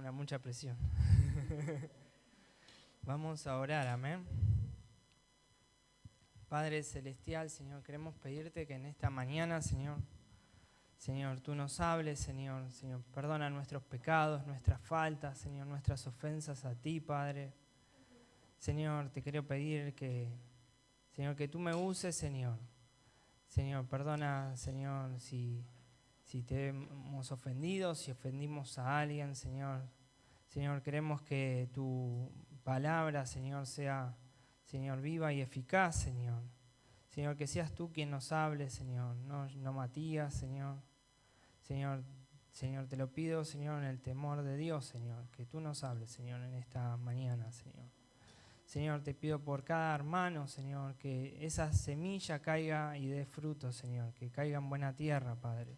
Era mucha presión. Vamos a orar, amén. Padre Celestial, Señor, queremos pedirte que en esta mañana, Señor, tú nos hables, Señor, perdona nuestros pecados, nuestras faltas, Señor, nuestras ofensas a ti, Padre. Señor, te quiero pedir que, Señor, que tú me uses, Señor. Señor, perdona, Señor, si te hemos ofendido, si ofendimos a alguien, Señor. Señor, queremos que tu palabra, Señor, sea, Señor, viva y eficaz, Señor. Señor, que seas tú quien nos hable, Señor, no Matías, Señor. Señor, te lo pido, Señor, en el temor de Dios, Señor, que tú nos hables, Señor, en esta mañana, Señor. Señor, te pido por cada hermano, Señor, que esa semilla caiga y dé fruto, Señor, que caiga en buena tierra, Padre.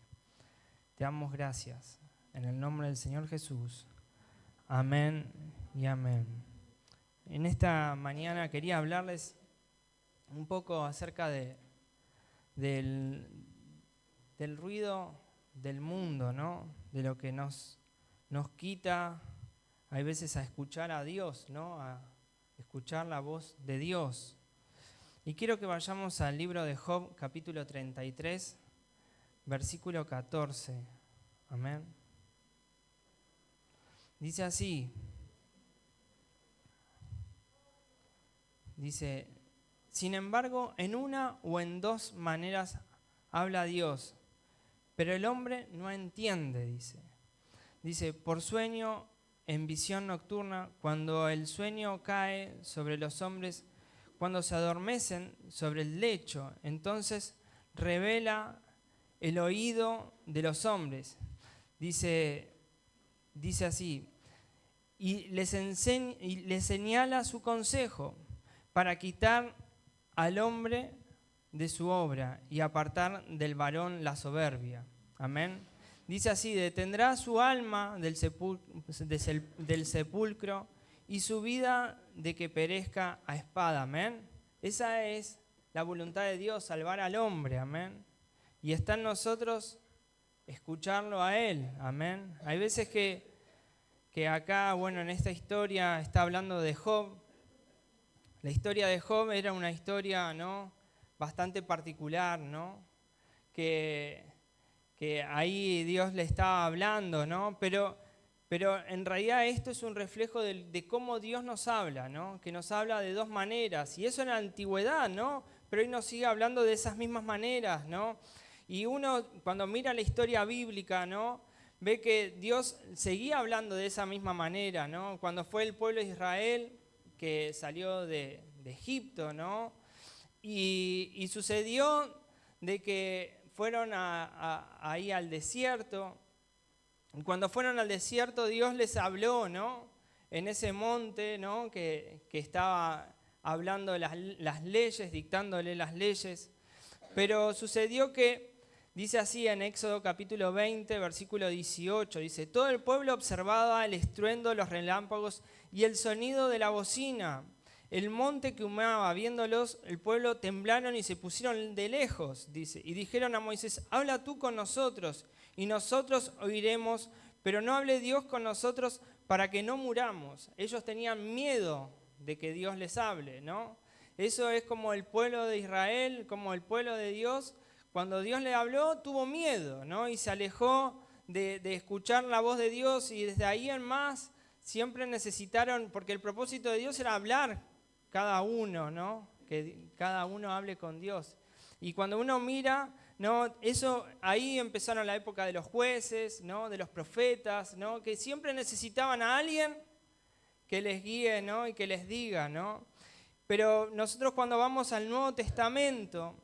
Te damos gracias. En el nombre del Señor Jesús. Amén y amén. En esta mañana quería hablarles un poco acerca del ruido del mundo, ¿no? De lo que nos quita, hay veces, a escuchar a Dios, ¿no? A escuchar la voz de Dios. Y quiero que vayamos al libro de Job, capítulo 33, versículo 14. Amén. Dice así. Dice, sin embargo, en una o en dos maneras habla Dios, pero el hombre no entiende, dice. Dice, por sueño, en visión nocturna, cuando el sueño cae sobre los hombres, cuando se adormecen sobre el lecho, entonces revela el oído de los hombres. Dice así, y les señala su consejo para quitar al hombre de su obra y apartar del varón la soberbia. Amén. Dice así, detendrá su alma del sepulcro y su vida de que perezca a espada. Amén. Esa es la voluntad de Dios, salvar al hombre. Amén. Y está en nosotros escucharlo a Él. Amén. Hay veces que acá, bueno, en esta historia está hablando de Job. La historia de Job era una historia, ¿no?, bastante particular, ¿no? Que ahí Dios le estaba hablando, ¿no? Pero en realidad esto es un reflejo de cómo Dios nos habla, ¿no? Que nos habla de dos maneras. Y eso en la antigüedad, ¿no? Pero hoy nos sigue hablando de esas mismas maneras, ¿no? Y uno, cuando mira la historia bíblica, ¿no?, ve que Dios seguía hablando de esa misma manera, ¿no? Cuando fue el pueblo de Israel que salió de Egipto, ¿no? Y sucedió de que fueron ahí al desierto. Y cuando fueron al desierto, Dios les habló, ¿no?, en ese monte, ¿no?, que estaba hablando las leyes, dictándole las leyes. Pero sucedió que, dice así en Éxodo capítulo 20, versículo 18, dice, todo el pueblo observaba el estruendo, los relámpagos y el sonido de la bocina. El monte que humaba, viéndolos, el pueblo temblaron y se pusieron de lejos, dice, y dijeron a Moisés, habla tú con nosotros, y nosotros oiremos, pero no hable Dios con nosotros para que no muramos. Ellos tenían miedo de que Dios les hable, ¿no? Eso es como el pueblo de Israel, como el pueblo de Dios. Cuando Dios le habló, tuvo miedo, ¿no? Y se alejó de escuchar la voz de Dios, y desde ahí en más siempre necesitaron, porque el propósito de Dios era hablar cada uno, ¿no? Que cada uno hable con Dios. Y cuando uno mira, ¿no?, eso, ahí empezaron la época de los jueces, ¿no?, de los profetas, ¿no?, que siempre necesitaban a alguien que les guíe, ¿no?, y que les diga, ¿no? Pero nosotros, cuando vamos al Nuevo Testamento,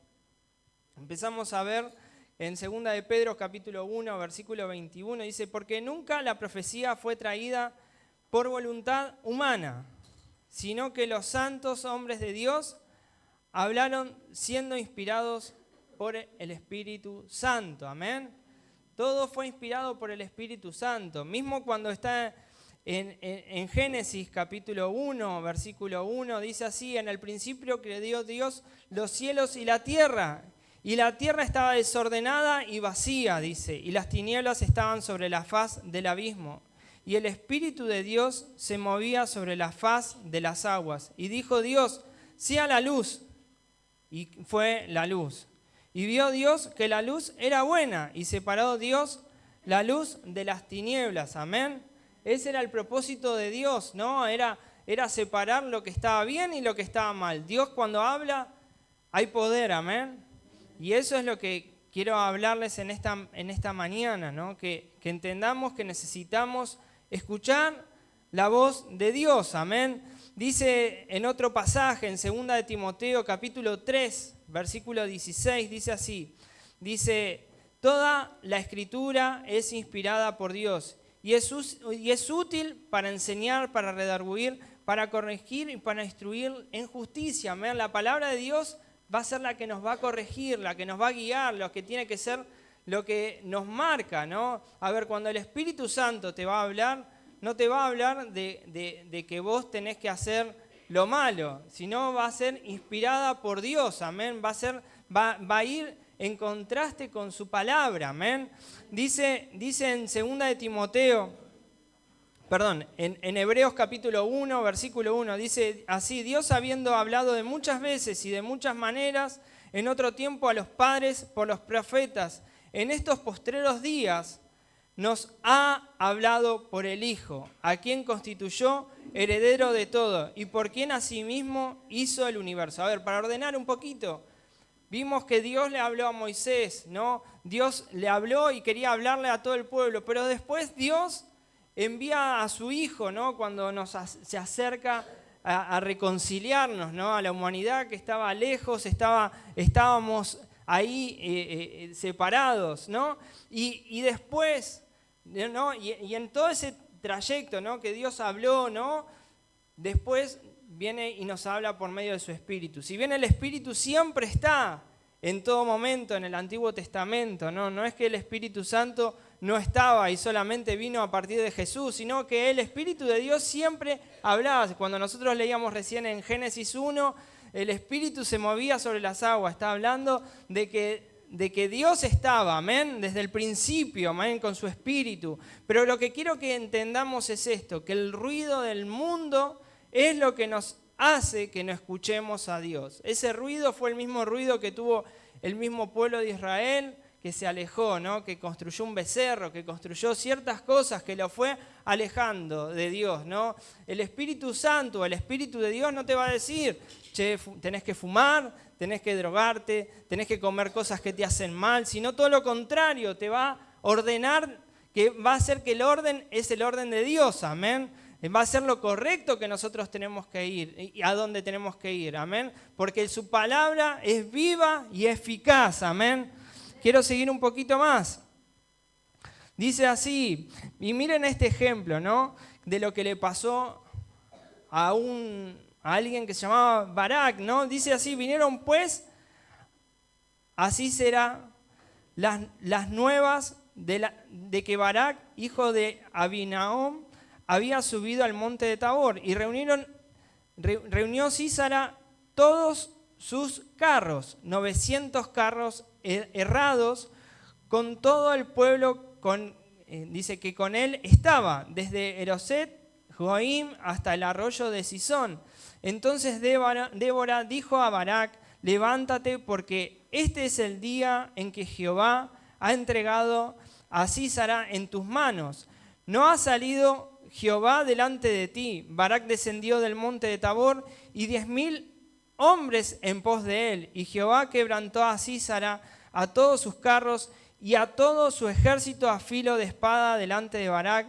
empezamos a ver en 2 de Pedro capítulo 1, versículo 21, dice, porque nunca la profecía fue traída por voluntad humana, sino que los santos hombres de Dios hablaron siendo inspirados por el Espíritu Santo. Amén. Todo fue inspirado por el Espíritu Santo. Mismo cuando está en Génesis capítulo 1, versículo 1, dice así, en el principio creó Dios los cielos y la tierra estaba desordenada y vacía, dice, y las tinieblas estaban sobre la faz del abismo. y el Espíritu de Dios se movía sobre la faz de las aguas. Y dijo Dios, sea la luz. Y fue la luz. Y vio Dios que la luz era buena, y separó Dios la luz de las tinieblas. Amén. Ese era el propósito de Dios, ¿no? Era separar lo que estaba bien y lo que estaba mal. Dios cuando habla, hay poder, amén. Y eso es lo que quiero hablarles en esta mañana, ¿no? Que entendamos que necesitamos escuchar la voz de Dios, amén. Dice en otro pasaje, en 2 de Timoteo, capítulo 3, versículo 16, dice así, dice, toda la Escritura es inspirada por Dios y es útil para enseñar, para redarguir, para corregir y para instruir en justicia, amén. La palabra de Dios va a ser la que nos va a corregir, la que nos va a guiar, lo que tiene que ser lo que nos marca, ¿no? A ver, cuando el Espíritu Santo te va a hablar, no te va a hablar de que vos tenés que hacer lo malo, sino va a ser inspirada por Dios, amén. Va a ir en contraste con su palabra, amén. Dice en 2 de Timoteo, en Hebreos capítulo 1, versículo 1, dice así, Dios habiendo hablado de muchas veces y de muchas maneras, en otro tiempo a los padres por los profetas, en estos postreros días nos ha hablado por el Hijo, a quien constituyó heredero de todo y por quien asimismo hizo el universo. A ver, para ordenar un poquito, vimos que Dios le habló a Moisés, ¿no? Dios le habló y quería hablarle a todo el pueblo, pero después Dios envía a su Hijo, ¿no? Cuando se acerca a reconciliarnos, ¿no? A la humanidad que estaba lejos, estábamos ahí separados, ¿no? Y después, ¿no? Y en todo ese trayecto, ¿no? Que Dios habló, ¿no? Después viene y nos habla por medio de su Espíritu. Si bien el Espíritu siempre está en todo momento en el Antiguo Testamento, ¿no? No es que el Espíritu Santo no estaba y solamente vino a partir de Jesús, sino que el Espíritu de Dios siempre hablaba. Cuando nosotros leíamos recién en Génesis 1, el Espíritu se movía sobre las aguas. Está hablando de que Dios estaba, amén, desde el principio, amén, con su Espíritu. Pero lo que quiero que entendamos es esto, que el ruido del mundo es lo que nos hace que no escuchemos a Dios. Ese ruido fue el mismo ruido que tuvo el mismo pueblo de Israel, que se alejó, ¿no? Que construyó un becerro, que construyó ciertas cosas que lo fue alejando de Dios, ¿no? El Espíritu Santo, el Espíritu de Dios no te va a decir, che, tenés que fumar, tenés que drogarte, tenés que comer cosas que te hacen mal, sino todo lo contrario, te va a ordenar, que va a hacer que el orden es el orden de Dios, amén. Va a ser lo correcto que nosotros tenemos que ir y a dónde tenemos que ir, amén. Porque su palabra es viva y eficaz, amén. Quiero seguir un poquito más. Dice así, y miren este ejemplo, ¿no? De lo que le pasó a alguien que se llamaba Barak, ¿no? Dice así, vinieron pues, así será las nuevas de que Barak, hijo de Abinoam, había subido al monte de Tabor y reunió Sísara todos sus carros, 900 carros errados, con todo el pueblo, dice que con él estaba, desde Eroset, Joim, hasta el arroyo de Sison. Entonces Débora dijo a Barak, levántate porque este es el día en que Jehová ha entregado a Sísara en tus manos. No ha salido Jehová delante de ti. Barak descendió del monte de Tabor y 10,000 hombres en pos de él. Y Jehová quebrantó a Sísara, a todos sus carros y a todo su ejército a filo de espada delante de Barak.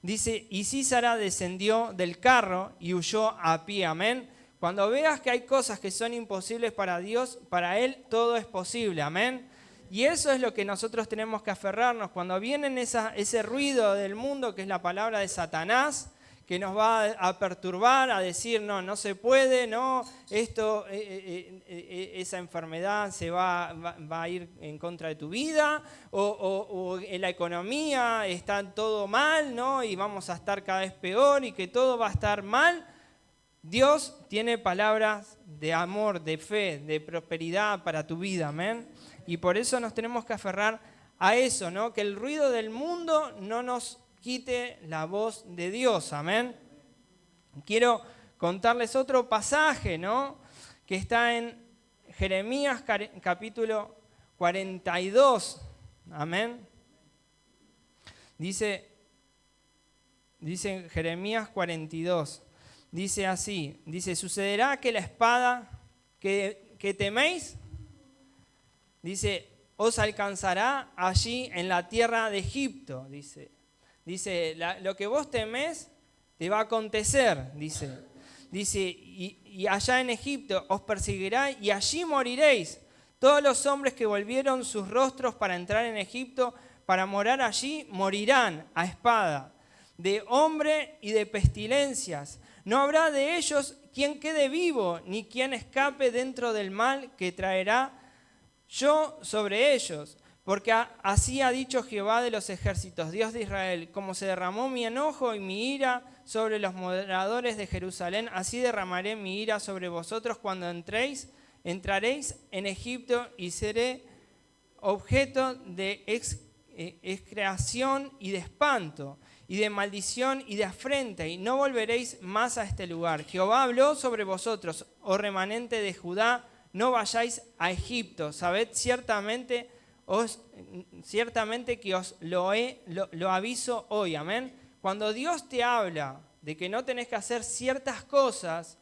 Dice, y Sísara descendió del carro y huyó a pie. Amén. Cuando veas que hay cosas que son imposibles para Dios, para Él todo es posible. Amén. Y eso es lo que nosotros tenemos que aferrarnos. Cuando viene ese ruido del mundo, que es la palabra de Satanás, que nos va a perturbar, a decir, no se puede, no, esa enfermedad se va a ir en contra de tu vida, o en la economía está todo mal, ¿no? Y vamos a estar cada vez peor y que todo va a estar mal. Dios tiene palabras de amor, de fe, de prosperidad para tu vida, amén. Y por eso nos tenemos que aferrar a eso, ¿no? Que el ruido del mundo no nos quite la voz de Dios, amén. Quiero contarles otro pasaje, ¿no? Que está en Jeremías capítulo 42, amén. Dice en Jeremías 42, dice así, dice, sucederá que la espada que teméis, dice, os alcanzará allí en la tierra de Egipto, dice, lo que vos temés te va a acontecer, dice, y allá en Egipto os perseguirá y allí moriréis. Todos los hombres que volvieron sus rostros para entrar en Egipto, para morar allí, morirán a espada, de hambre y de pestilencias. No habrá de ellos quien quede vivo, ni quien escape dentro del mal que traerá yo sobre ellos. Porque así ha dicho Jehová de los ejércitos, Dios de Israel, como se derramó mi enojo y mi ira sobre los moradores de Jerusalén, así derramaré mi ira sobre vosotros cuando entraréis en Egipto y seré objeto de execración y de espanto, y de maldición y de afrenta, y no volveréis más a este lugar. Jehová habló sobre vosotros, oh remanente de Judá, no vayáis a Egipto. Sabed ciertamente que os lo aviso hoy, amén. Cuando Dios te habla de que no tenés que hacer ciertas cosas,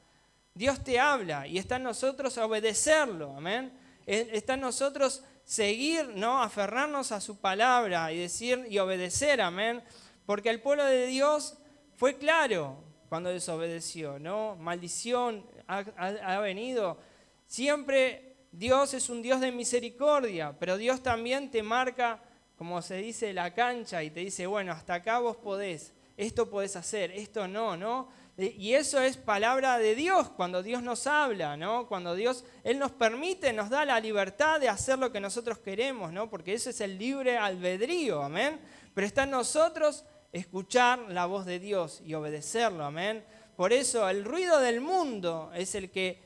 Dios te habla y está en nosotros obedecerlo, amén. Está en nosotros seguir, ¿no? Aferrarnos a su palabra y decir y obedecer, amén. Porque el pueblo de Dios fue claro cuando desobedeció, ¿no? Maldición ha venido. Siempre Dios es un Dios de misericordia, pero Dios también te marca, como se dice, la cancha y te dice, bueno, hasta acá vos podés, esto podés hacer, esto no, ¿no? Y eso es palabra de Dios, cuando Dios nos habla, ¿no? Cuando Él nos permite, nos da la libertad de hacer lo que nosotros queremos, ¿no? Porque eso es el libre albedrío, amén. Pero está en nosotros escuchar la voz de Dios y obedecerlo, amén. Por eso el ruido del mundo es el que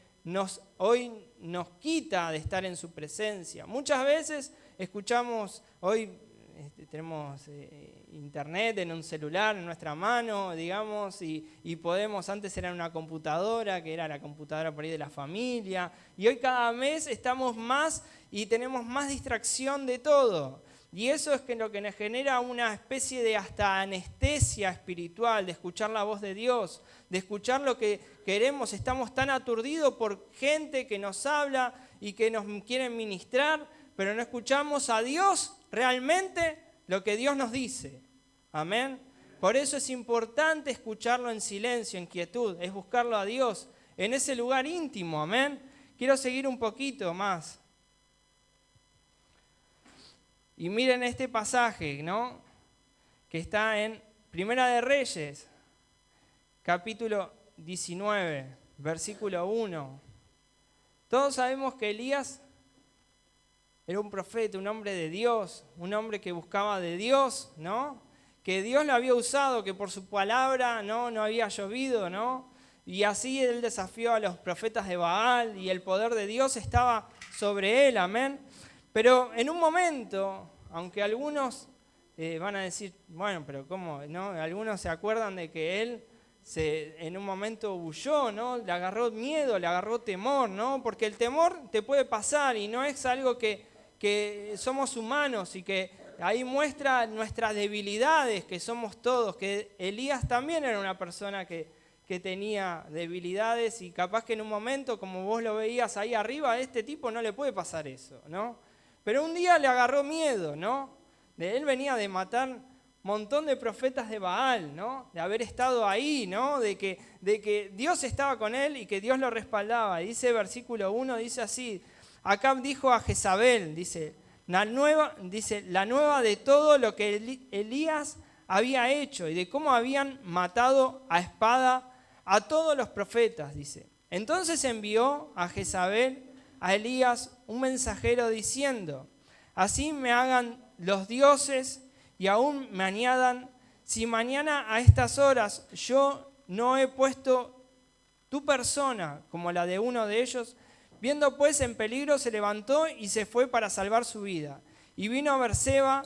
hoy nos quita de estar en su presencia. Muchas veces escuchamos, hoy tenemos internet en un celular en nuestra mano, digamos, y podemos, antes era una computadora, que era la computadora por ahí de la familia, y hoy cada mes estamos más y tenemos más distracción de todo. Y eso es lo que nos genera una especie de hasta anestesia espiritual, de escuchar la voz de Dios, de escuchar lo que queremos. Estamos tan aturdidos por gente que nos habla y que nos quiere ministrar, pero no escuchamos a Dios realmente lo que Dios nos dice. Amén. Por eso es importante escucharlo en silencio, en quietud, es buscarlo a Dios en ese lugar íntimo. Amén. Quiero seguir un poquito más. Y miren este pasaje, ¿no? Que está en Primera de Reyes, capítulo 19, versículo 1. Todos sabemos que Elías era un profeta, un hombre de Dios, un hombre que buscaba de Dios, ¿no? Que Dios lo había usado, que por su palabra no había llovido, ¿no? Y así él desafió a los profetas de Baal y el poder de Dios estaba sobre él, amén. Pero en un momento, aunque algunos van a decir, bueno, pero ¿cómo? ¿No? Algunos se acuerdan de que él en un momento huyó, ¿no? Le agarró miedo, le agarró temor, ¿no? Porque el temor te puede pasar y no es algo que somos humanos y que ahí muestra nuestras debilidades, que somos todos, que Elías también era una persona que tenía debilidades y capaz que en un momento, como vos lo veías ahí arriba, a este tipo no le puede pasar eso, ¿no? Pero un día le agarró miedo, ¿no? Él venía de matar un montón de profetas de Baal, ¿no? De haber estado ahí, ¿no? De que Dios estaba con él y que Dios lo respaldaba. Y dice versículo 1, dice así, Acab dijo a Jezabel, dice, la nueva de todo lo que Elías había hecho y de cómo habían matado a espada a todos los profetas, dice. Entonces envió a Jezabel a Elías un mensajero diciendo, así me hagan los dioses y aún me añadan, si mañana a estas horas yo no he puesto tu persona como la de uno de ellos, viendo pues en peligro se levantó y se fue para salvar su vida. Y vino a Berseba,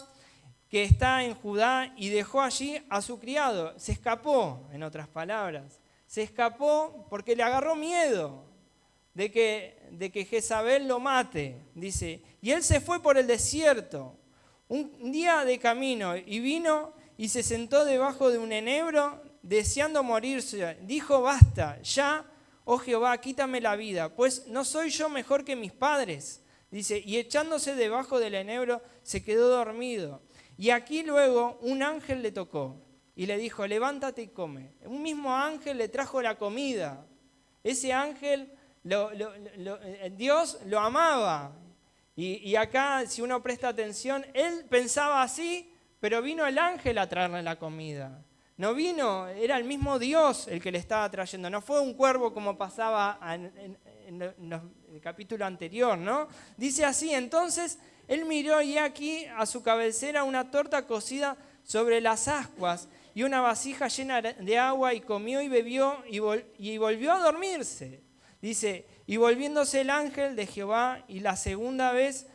que está en Judá y dejó allí a su criado. Se escapó, en otras palabras. Se escapó porque le agarró miedo de que Jezabel lo mate, dice. Y él se fue por el desierto, un día de camino, y vino y se sentó debajo de un enebro, deseando morirse. Dijo, basta, ya, oh Jehová, quítame la vida, pues no soy yo mejor que mis padres. Dice, y echándose debajo del enebro, se quedó dormido. Y aquí luego un ángel le tocó y le dijo, levántate y come. Un mismo ángel le trajo la comida. Ese ángel, Dios lo amaba. Y acá, si uno presta atención, él pensaba así, pero vino el ángel a traerle la comida. No vino, era el mismo Dios el que le estaba trayendo. No fue un cuervo como pasaba en el capítulo anterior, ¿no? Dice así, entonces él miró y aquí a su cabecera una torta cocida sobre las ascuas y una vasija llena de agua, y comió y bebió y volvió a dormirse. Dice, y volviéndose el ángel de Jehová y la segunda vez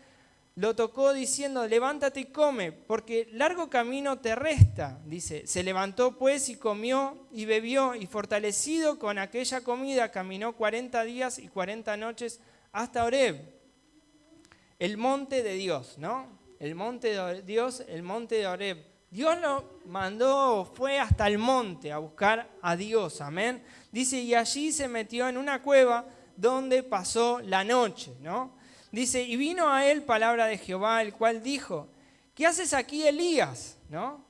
lo tocó diciendo, levántate y come, porque largo camino te resta. Dice, se levantó pues y comió y bebió, y fortalecido con aquella comida caminó 40 días y 40 noches hasta Horeb, el monte de Dios, ¿no? El monte de Dios, el monte de Horeb. Dios lo mandó, fue hasta el monte a buscar a Dios, amén. Dice, y allí se metió en una cueva donde pasó la noche, ¿no? Dice, y vino a él palabra de Jehová, el cual dijo, ¿qué haces aquí, Elías? ¿No?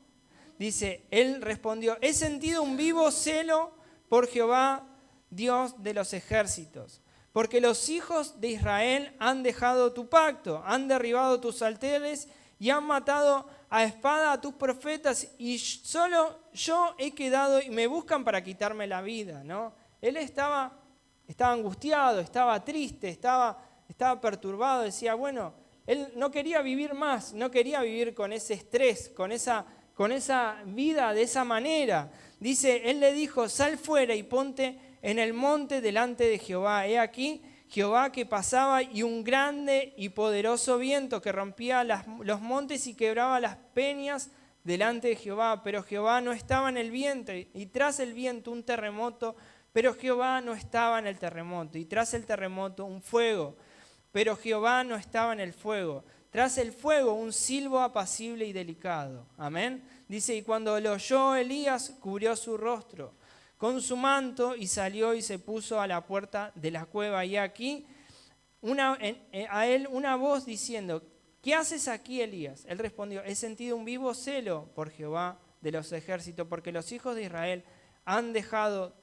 Dice, él respondió, he sentido un vivo celo por Jehová, Dios de los ejércitos, porque los hijos de Israel han dejado tu pacto, han derribado tus altares y han matado a espada a tus profetas, y solo yo he quedado y me buscan para quitarme la vida, ¿no? Él estaba angustiado, estaba triste, estaba perturbado, decía, bueno, él no quería vivir más, no quería vivir con ese estrés, con esa vida de esa manera. Dice, él le dijo, sal fuera y ponte en el monte delante de Jehová. He aquí Jehová que pasaba y un grande y poderoso viento que rompía los montes y quebraba las peñas delante de Jehová. Pero Jehová no estaba en el viento, y tras el viento un terremoto, pero Jehová no estaba en el terremoto, y tras el terremoto un fuego, pero Jehová no estaba en el fuego. Tras el fuego un silbo apacible y delicado. Amén. Dice, y cuando lo oyó Elías, cubrió su rostro con su manto y salió y se puso a la puerta de la cueva. Y aquí a él una voz diciendo, ¿qué haces aquí, Elías? Él respondió, he sentido un vivo celo por Jehová de los ejércitos, porque los hijos de Israel han dejado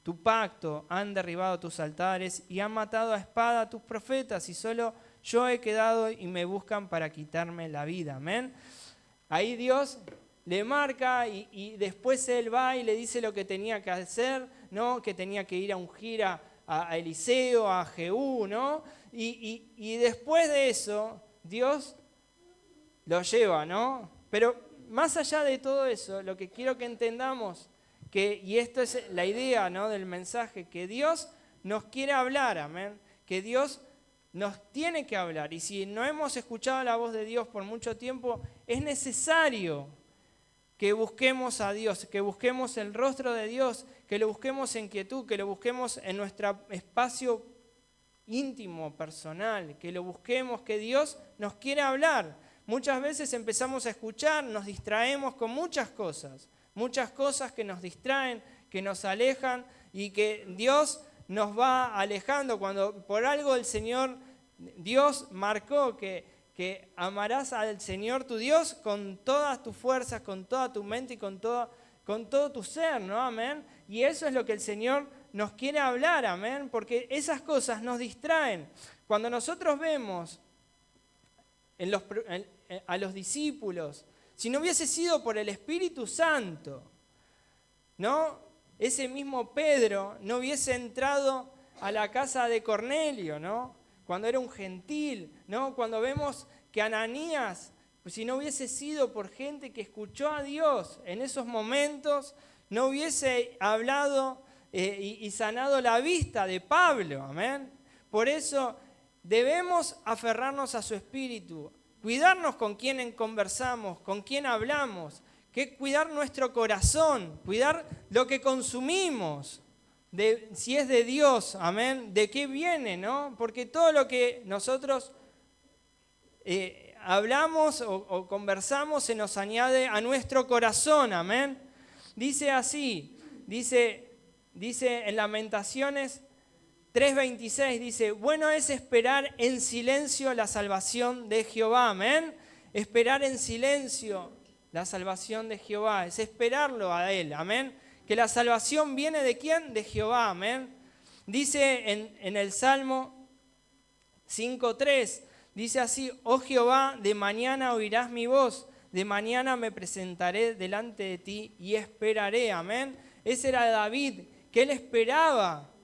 tu pacto, han derribado tus altares y han matado a espada a tus profetas, y solo yo he quedado y me buscan para quitarme la vida. Amén. Ahí Dios le marca y después él va y le dice lo que tenía que hacer, ¿no? Que tenía que ir a ungir a Eliseo, a Jehú, ¿no? Y después de eso, Dios lo lleva, ¿no? Pero más allá de todo eso, lo que quiero que entendamos, y esto es la idea, ¿no?, del mensaje, que Dios nos quiere hablar, amén, que Dios nos tiene que hablar, y si no hemos escuchado la voz de Dios por mucho tiempo, es necesario que busquemos a Dios, que busquemos el rostro de Dios, que lo busquemos en quietud, que lo busquemos en nuestro espacio íntimo, personal, que lo busquemos, que Dios nos quiere hablar. Muchas veces empezamos a escuchar, nos distraemos con muchas cosas que nos distraen, que nos alejan, y que Dios nos va alejando. Cuando por algo el Señor, Dios marcó que amarás al Señor tu Dios con todas tus fuerzas, con toda tu mente y con todo tu ser, ¿no? Amén. Y eso es lo que el Señor nos quiere hablar, amén, porque esas cosas nos distraen. Cuando nosotros vemos a los discípulos, si no hubiese sido por el Espíritu Santo, ¿no?, ese mismo Pedro no hubiese entrado a la casa de Cornelio, ¿no?, cuando era un gentil, ¿no? Cuando vemos que Ananías, pues si no hubiese sido por gente que escuchó a Dios en esos momentos, no hubiese hablado y sanado la vista de Pablo, amén. Por eso debemos aferrarnos a su Espíritu. cuidarnos con quién conversamos, con quién hablamos, que cuidar nuestro corazón, cuidar lo que consumimos, si es de Dios, amén, de qué viene, ¿no? Porque todo lo que nosotros hablamos o conversamos se nos añade a nuestro corazón, amén. Dice así, dice en Lamentaciones 3:26, dice, bueno es esperar en silencio la salvación de Jehová, amén. Esperar en silencio la salvación de Jehová, es esperarlo a Él, amén. Que la salvación viene ¿de quién? De Jehová, amén. Dice en el Salmo 5:3, dice así, oh Jehová, de mañana oirás mi voz, de mañana me presentaré delante de ti y esperaré, amén. Ese era David, que él esperaba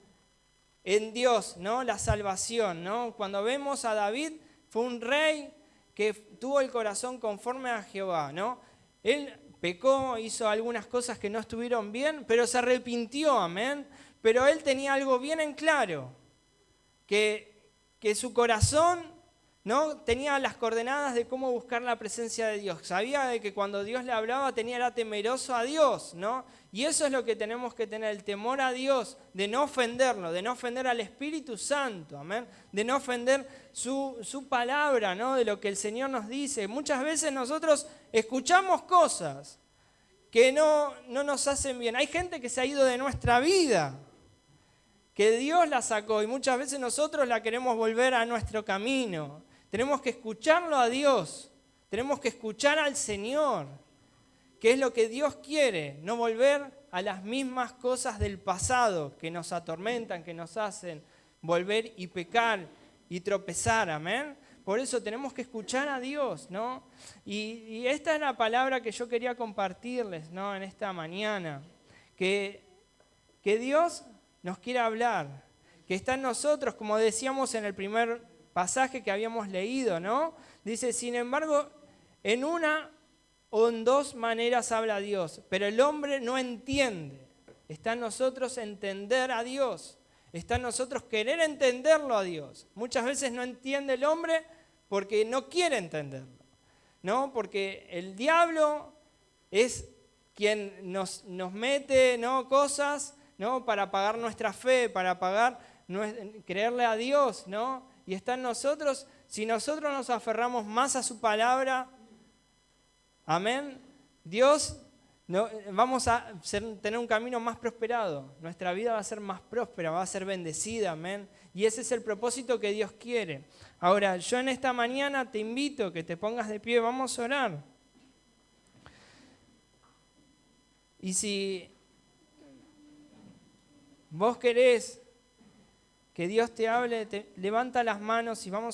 en Dios, ¿no? La salvación, ¿no? Cuando vemos a David, fue un rey que tuvo el corazón conforme a Jehová, ¿no? Él pecó, hizo algunas cosas que no estuvieron bien, pero se arrepintió, amén. Pero él tenía algo bien en claro, que su corazón, ¿no? Tenía las coordenadas de cómo buscar la presencia de Dios. Sabía de que cuando Dios le hablaba era temeroso a Dios, ¿no? Y eso es lo que tenemos que tener, el temor a Dios, de no ofenderlo, de no ofender al Espíritu Santo, amén. De no ofender su palabra, ¿no? De lo que el Señor nos dice. Muchas veces nosotros escuchamos cosas que no nos hacen bien. Hay gente que se ha ido de nuestra vida, que Dios la sacó y muchas veces nosotros la queremos volver a nuestro camino. Tenemos que escucharlo a Dios, tenemos que escuchar al Señor, que es lo que Dios quiere, no volver a las mismas cosas del pasado que nos atormentan, que nos hacen volver y pecar y tropezar, amén. Por eso tenemos que escuchar a Dios, ¿no? Y esta es la palabra que yo quería compartirles, ¿no? En esta mañana, que Dios nos quiere hablar, que está en nosotros, como decíamos en el primer pasaje que habíamos leído, ¿no? Dice, sin embargo, en una o en dos maneras habla Dios, pero el hombre no entiende. Está en nosotros entender a Dios, está en nosotros querer entenderlo a Dios. Muchas veces no entiende el hombre porque no quiere entenderlo, ¿no? Porque el diablo es quien nos mete, ¿no? Cosas, ¿no? Para pagar nuestra fe, para creerle a Dios, ¿no? Y está en nosotros, si nosotros nos aferramos más a su palabra, amén, Dios, vamos a tener un camino más prosperado, nuestra vida va a ser más próspera, va a ser bendecida, amén, y ese es el propósito que Dios quiere. Ahora, yo en esta mañana te invito a que te pongas de pie, vamos a orar. Y si vos querés que Dios te hable, levanta las manos y vamos